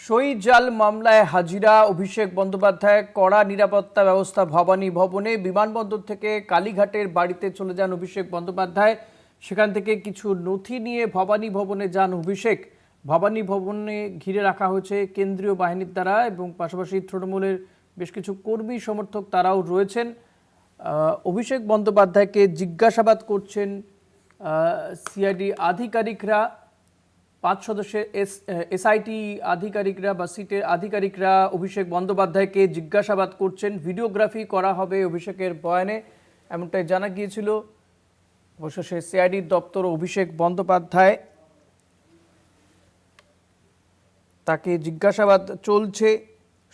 সই-জাল মামলায় হাজিরা অভিষেক বন্দ্যোপাধ্যায়, কড়া নিরাপত্তা ব্যবস্থা ভবানী ভবনে। বিমানবন্দর থেকে কালীঘাটের বাড়িতে চলে যান অভিষেক বন্দ্যোপাধ্যায়। সেখান থেকে কিছু নথি নিয়ে ভবানী ভবনে যান অভিষেক। ভবানী ভবনে ঘিরে রাখা হয়েছে কেন্দ্রীয় বাহিনীর দ্বারা এবং পাশাপাশি তৃণমূলের বেশ কিছু কর্মী সমর্থক তারাও রয়েছেন। অভিষেক বন্দ্যোপাধ্যায়কে জিজ্ঞাসাবাদ করছেন সিআইডি আধিকারিকরা, 5 সদস্যের এসআইটি আধিকারিকরা বা সিটের আধিকারিকরা অভিষেক বন্দ্যোপাধ্যায়কে জিজ্ঞাসাবাদ করছেন। ভিডিওগ্রাফি করা হবে অভিষেকের বয়ানে, এমনটাই জানা গিয়েছিল। অবশেষে সিআইডির দপ্তর অভিষেক বন্দ্যোপাধ্যায়, তাকে জিজ্ঞাসাবাদ চলছে।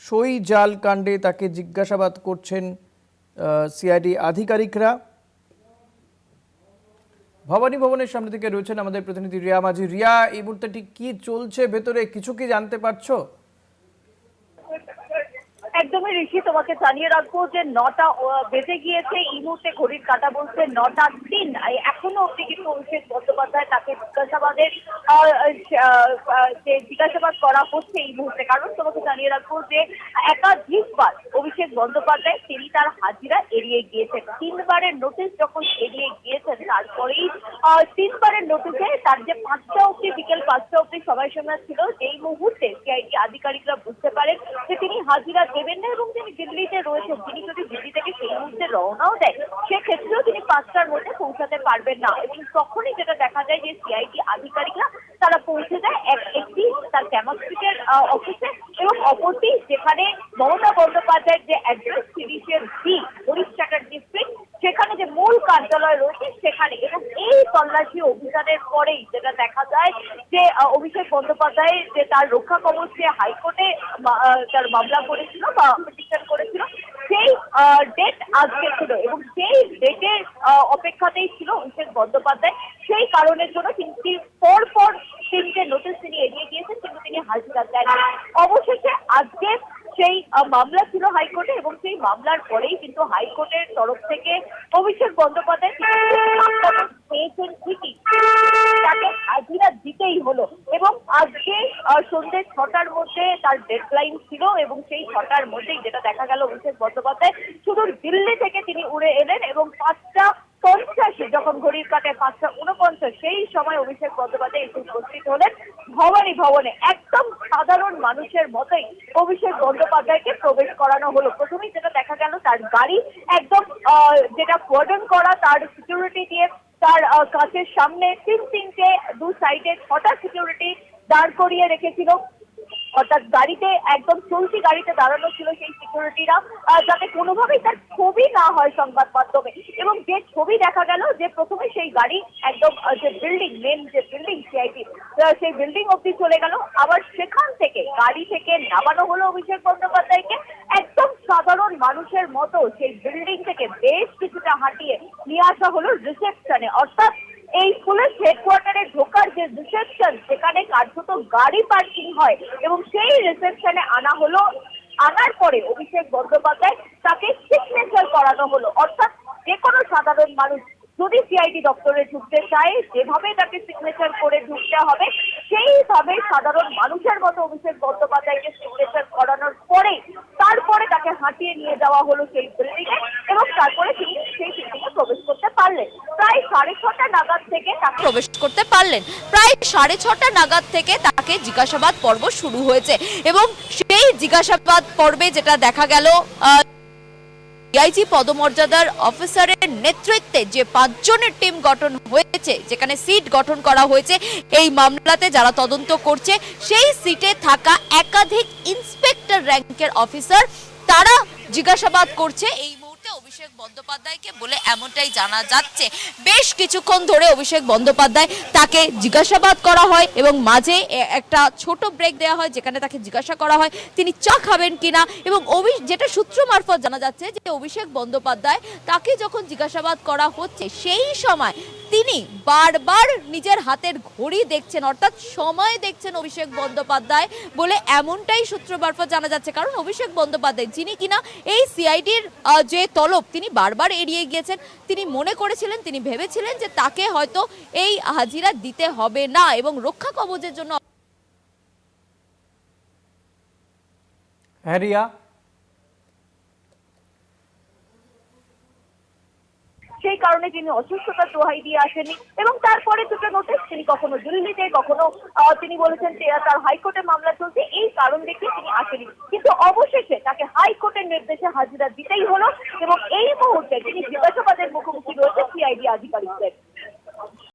সই-জাল কাণ্ডে তাকে জিজ্ঞাসাবাদ করছেন সিআইডি আধিকারিকরা। ভবানী ভবনের সামনে থেকে রয়েছেন আমাদের প্রতিনিধি রিয়া মাঝি। রিয়া, এই মুহূর্তে ঠিক কি চলছে ভেতরে, কিছু কি জানতে পারছো? একদমই ঋষি, তোমাকে জানিয়ে রাখবো যে 9টা বেজে গিয়েছে। এই মুহূর্তে ঘড়ির কাঁটা বলছে 9টা 3। এখনো অব্দি কিন্তু অভিষেক বন্দ্যোপাধ্যায় তাকে জিজ্ঞাসাবাদ করা হচ্ছে এই মুহূর্তে। কারণ তোমাকে জানিয়ে রাখবো যে একাধিকবার অভিষেক বন্দ্যোপাধ্যায় তিনি তার হাজিরা এড়িয়ে গিয়েছেন। 3বারের নোটিশ যখন এড়িয়ে গিয়েছেন, তারপরেই 3বারের নোটিশে তার যে 5টা অব্দি, বিকেল 5টা অব্দি সময়সীমা ছিল, যেই মুহূর্তে সিআইডি আধিকারিকরা বুঝতে পারেন যে তিনি হাজিরা দেবেন না এবং তিনি দিল্লিতে রয়েছেন, তিনি যদি দিল্লি থেকে সেই মুহূর্তে রওনাও দেয়, সেক্ষেত্রেও তিনি 5টার মধ্যে পৌঁছাতে পারবেন না। এবং তখনই যেটা দেখা যায় যে সিআইডি আধিকারিকরা তারা পৌঁছে যায় একটি তার ক্যামাক স্ট্রিটের অফিসে, এবং অপরটি যেখানে মমতা বন্দ্যোপাধ্যায়ের যে অ্যাড্রেস 30 হরিশ চ্যাটার্জি স্ট্রিট, সেখানে যে মূল কার্যালয় রয়েছে সেখানে। এবং এই তল্লাশি অভিযানের পরেই যেটা দেখা যায় যে অভিষেক বন্দ্যোপাধ্যায় যে তার রক্ষা কবচ যে হাইকোর্টে তার মামলা করেছিল বা পিটিশন করেছিল, সেই ডেট আজকে ছিল এবং সেই ডেটের অপেক্ষাতেই ছিল অভিষেক বন্দ্যোপাধ্যায়। সেই কারণের জন্য তিনি পরপর 3টে নোটিশ তিনি এড়িয়ে গিয়েছেন, কিন্তু তিনি হাজিরা দেন। অবশেষে আজকে সেই মামলা ছিল হাইকোর্টে এবং সেই মামলার পরেই কিন্তু হাইকোর্টের তরফ থেকে অভিষেক বন্দ্যোপাধ্যায় পেয়েছেন ঠিকই, তাকে হাজিরা দিতেই হলো। এবং আজকে সন্ধ্যে 6টার মধ্যে তার ডেডলাইন ছিল এবং সেই 6টার মধ্যেই যেটা দেখা গেল অভিষেক বন্দ্যোপাধ্যায় শুধু দিল্লি থেকে তিনি উড়ে এলেন এবং 5টা 50 যখন ঘড়ির কাঁটায় 5টা 49 সেই সময় অভিষেক বন্দ্যোপাধ্যায় এসে উপস্থিত হলেন ভবানী ভবনে। একদম সাধারণ মানুষের মতোই অভিষেক বন্দ্যোপাধ্যায়কে প্রবেশ করানো হলো। প্রথমেই যেটা দেখা গেল, তার গাড়ি একদম যেটা কোয়ার্ডন করা, তার সিকিউরিটি দিয়ে তার কাছের সামনে 3টে, 2 সাইডে 6টা সিকিউরিটি দাঁড় করিয়ে রেখেছিল। অর্থাৎ গাড়িতে একদম চলতি গাড়িতে দাঁড়ানো ছিল সেই সিকিউরিটিরা, যাতে কোনোভাবেই তার ছবি না হয় সংবাদ মাধ্যমে। এবং যে ছবি দেখা গেল যে প্রথমে সেই গাড়ি একদম যে বিল্ডিং, মেন যে বিল্ডিং সিআইটি, সেই বিল্ডিং অব্দি চলে গেল। আবার সেখান থেকে গাড়ি থেকে নামানো হলো অভিষেক বন্দ্যোপাধ্যায়কে। একদম সাধারণ মানুষের মতো সেই বিল্ডিং থেকে বেশ কিছুটা হাঁটিয়ে নিয়ে আসা হলো রিসেপশনে। অর্থাৎ এই পুলিশ হেডকোয়ার্টারে ঢোকার যে রিসেপশন, সেখানে কার্যত গাড়ি পার্কিং হয় এবং সেই রিসেপশনে আনা হলো। আনার পরে অভিষেক বন্দ্যোপাধ্যায় তাকে সিগনেচার করানো হলো। অর্থাৎ যে কোনো সাধারণ মানুষ যদি সিআইডি দপ্তরে ঢুকতে চায়, যেভাবে তাকে সিগনেচার করে ঢুকতে হবে, সেইভাবে সাধারণ মানুষের মতো অভিষেক বন্দ্যোপাধ্যায়কে সিগনেচার করানোর পরে তারপরে তাকে হাঁটিয়ে নিয়ে যাওয়া হলো সেই বিল্ডিংয়ে এবং তারপরে তিনি সেই বিল্ডিংয়ে প্রবেশ করতে পারলেন। প্রায় 6:30 নাগাদ থেকে তাকে প্রবেশ করতে পারলেন। প্রায় 6:30 নাগাদ থেকে তাকে জিজ্ঞাসাবাদ পর্ব শুরু হয়েছে এবং সেই জিজ্ঞাসাবাদ পর্বে যেটা দেখা গেল, ডিআইজি পদমর্যাদার অফিসারের নেতৃত্বে যে 5 জনের টিম গঠন হয়েছে, যেখানে সিট গঠন করা হয়েছে এই মামলাতে যারা তদন্ত করছে, সেই সিটে থাকা একাধিক ইন্সপেক্টর র্যাঙ্কের অফিসার তারা জিজ্ঞাসাবাদ করছে এই অভিষেক বন্দ্যোপাধ্যায়কে বলে এমনটাই জানা যাচ্ছে। বেশ কিছুক্ষণ ধরে অভিষেক বন্দ্যোপাধ্যায় তাকে জিজ্ঞাসাবাদ করা হয় এবং মাঝে একটা ছোট ব্রেক দেওয়া হয়, যেখানে তাকে জিজ্ঞাসা করা হয় তিনি চা খাবেন কিনা। এবং যেটা সূত্র মারফত জানা যাচ্ছে যে অভিষেক বন্দ্যোপাধ্যায় তাকে যখন জিজ্ঞাসাবাদ করা হচ্ছে, সেই সময় তিনি বারবার নিজের হাতের ঘড়ি দেখছেন, অর্থাৎ সময় দেখছেন অভিষেক বন্দ্যোপাধ্যায় বলে এমনটাই সূত্র মারফত জানা যাচ্ছে। কারণ অভিষেক বন্দ্যোপাধ্যায় যিনি কিনা এই সিআইডির যে তলব তিনি বারবার এড়িয়ে গিয়েছেন, তিনি মনে করেছিলেন, তিনি ভেবেছিলেন যে তাকে হয়তো এই হাজিরা দিতে হবে না এবং রক্ষা কবচের জন্য হ্যাঁ রিয়া, সেই কারণে তিনি অসুস্থতার দোহাই দিয়ে আসেনি এবং তারপরে দুটো নোটিশ, তিনি কখনো দিল্লিতে, কখনো তিনি বলেছেন যে তার হাইকোর্টে মামলা চলছে, এই কারণ দেখিয়ে তিনি আসেনি। কিন্তু অবশেষে তাকে হাইকোর্টের নির্দেশে হাজিরা দিতেই হলো এবং এই মুহূর্তে তিনি জিজ্ঞাসাবাদের মুখোমুখি রয়েছে সিআইডি আধিকারিকদের।